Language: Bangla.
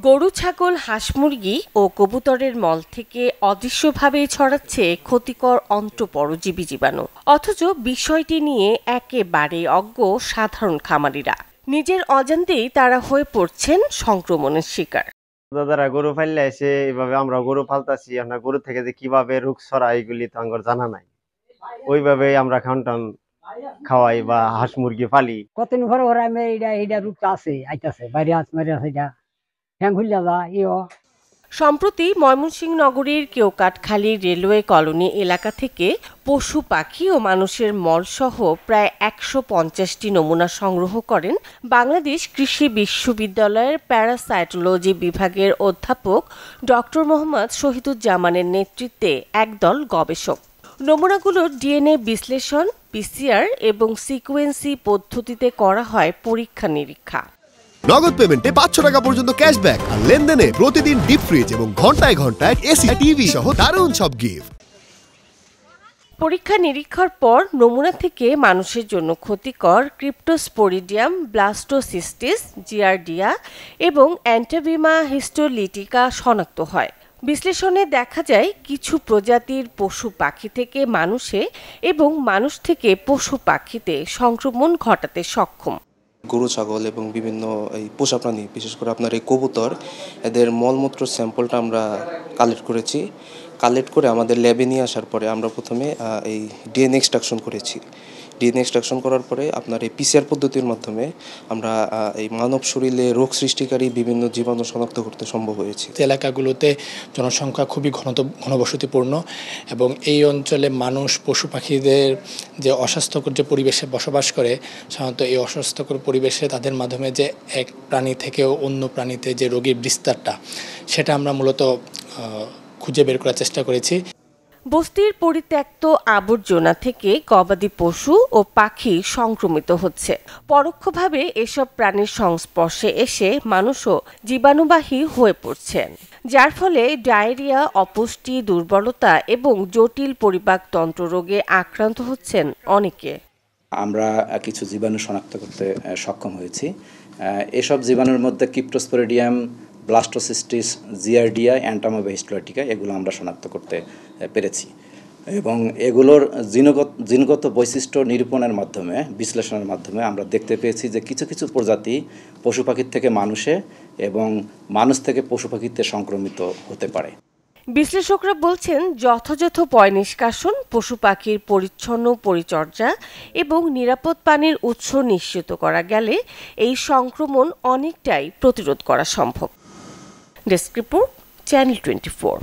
গরু, ছাগল, হাঁস, মুরগি ও কবুতরের মল থেকে অদৃশ্যভাবে ছড়াচ্ছে ক্ষতিকর অন্ত্রপরজীবী জীবাণু। অথচ বিষয়টি নিয়ে একেবারে অজ্ঞ সাধারণ খামারিরা। নিজের অজান্তেই তারা হয়ে পড়ছেন সংক্রমণের শিকার। দাদারা গরু পাললে এসে এভাবে আমরা গরু পালতাছি, আমরা গরু থেকে যে কিভাবে রোগ ছড়ায় এগুলি তো আমার জানা নাই। ওইভাবে আমরা খাওয়াই বা হাঁস মুরগি পালি। কতদিন পরে ওরা এইটা রূপটা আছে আইতাছে বাইরে হাত মারি আছে এটা হ্যাঁ ভুলিয়া যা ইও। সম্প্রতি ময়মনসিংহ নগরীর কেওকাটখালী রেলওয়ে কলোনি এলাকা থেকে পশু, পাখি ও মানুষের মলসহ প্রায় ১৫০টি নমুনা সংগ্রহ করেন বাংলাদেশ কৃষি বিশ্ববিদ্যালয়ের প্যারাসাইটোলজি বিভাগের অধ্যাপক ডক্টর মোহাম্মদ শহীদুজ্জামানের নেতৃত্বে একদল গবেষক। নমুনাগুলোর ডিএনএ বিশ্লেষণ, পিসিআর এবং সিকোয়েন্সি পদ্ধতিতে করা হয় পরীক্ষা নিরীক্ষা। নগদ পেমেন্টে ৫০০ টাকা পর্যন্ত ক্যাশব্যাক আর লেনদেনে প্রতিদিন ডিপ ফ্রিজ এবং ঘন্টায় ঘন্টায় এসি, টিভি সহ দারুণ সব গিফট। পরীক্ষা নিরীক্ষার পর নমুনা থেকে মানুষের জন্য ক্ষতিকর ক্রিপ্টোস্পোরিডিয়াম, ব্লাস্টোসিস্টিস, জিয়ার্ডিয়া এবং অ্যান্টাভিমা হিস্টোলিটিকা শনাক্ত হয়। বিশ্লেষণে দেখা যায় কিছু প্রজাতির পশু পাখি থেকে মানুষে এবং মানুষ থেকে পশু পাখিতে সংক্রমণ ঘটাতে সক্ষম। গরু, ছাগল এবং বিভিন্ন এই পোষা প্রাণী, বিশেষ করে আপনার এই কবুতর, এদের মলমূত্র স্যাম্পলটা আমরা কালেক্ট করেছি। কালেক্ট করে আমাদের ল্যাবে নিয়ে আসার পরে আমরা প্রথমে এই ডিএনএ এক্সট্রাকশন করেছি। ডিএনএ এক্সট্রাকশন করার পরে আপনার এই পিসিআর পদ্ধতির মাধ্যমে আমরা এই মানব শরীরে রোগ সৃষ্টিকারী বিভিন্ন জীবাণু শনাক্ত করতে সম্ভব হয়েছে। এলাকাগুলোতে জনসংখ্যা খুবই ঘনবসতিপূর্ণ এবং এই অঞ্চলে মানুষ, পশু পাখিদের যে অস্বাস্থ্যকর যে পরিবেশে বসবাস করে, সাধারণত এই অস্বাস্থ্যকর পরিবেশে তাদের মাধ্যমে যে এক প্রাণী থেকেও অন্য প্রাণীতে যে রোগীর বিস্তারটা, সেটা আমরা মূলত খুঁজে বের করার চেষ্টা করেছি। বস্তির পরিত্যক্ত আবর্জনা থেকে গবাদি পশু ও পাখি সংক্রমিত হচ্ছে। পরোক্ষভাবে এসব প্রাণীর সংস্পর্শে এসে মানুষও জীবাণুবাহী হয়ে পড়ছেন, যার ফলে ডায়রিয়া, অপুষ্টি, দুর্বলতা এবং জটিল পরিপাকতন্ত্র রোগে আক্রান্ত হচ্ছেন অনেকে। আমরা কিছু জীবাণু শনাক্ত করতে সক্ষম হয়েছি। এসব জীবাণুর মধ্যে ক্রিপ্টোস্পোরিডিয়াম, ব্লাস্টোসিস্টিস, জিয়ার্ডিয়া, অ্যান্টাভিমা হিস্টোলিটিকা এগুলো আমরা শনাক্ত করতে পেরেছি এবং এগুলোর জিনগত বৈশিষ্ট্য নিরূপণের মাধ্যমে, বিশ্লেষণের মাধ্যমে আমরা দেখতে পেয়েছি যে কিছু কিছু প্রজাতি পশু পাখির থেকে মানুষে এবং মানুষ থেকে পশু পাখিতে সংক্রমিত হতে পারে। বিশ্লেষকরা বলছেন, যথাযথ পয় নিষ্কাশন, পশু পাখির পরিচ্ছন্ন পরিচর্যা এবং নিরাপদ পানির উৎস নিশ্চিত করা গেলে এই সংক্রমণ অনেকটাই প্রতিরোধ করা সম্ভব। Desk report, channel 24।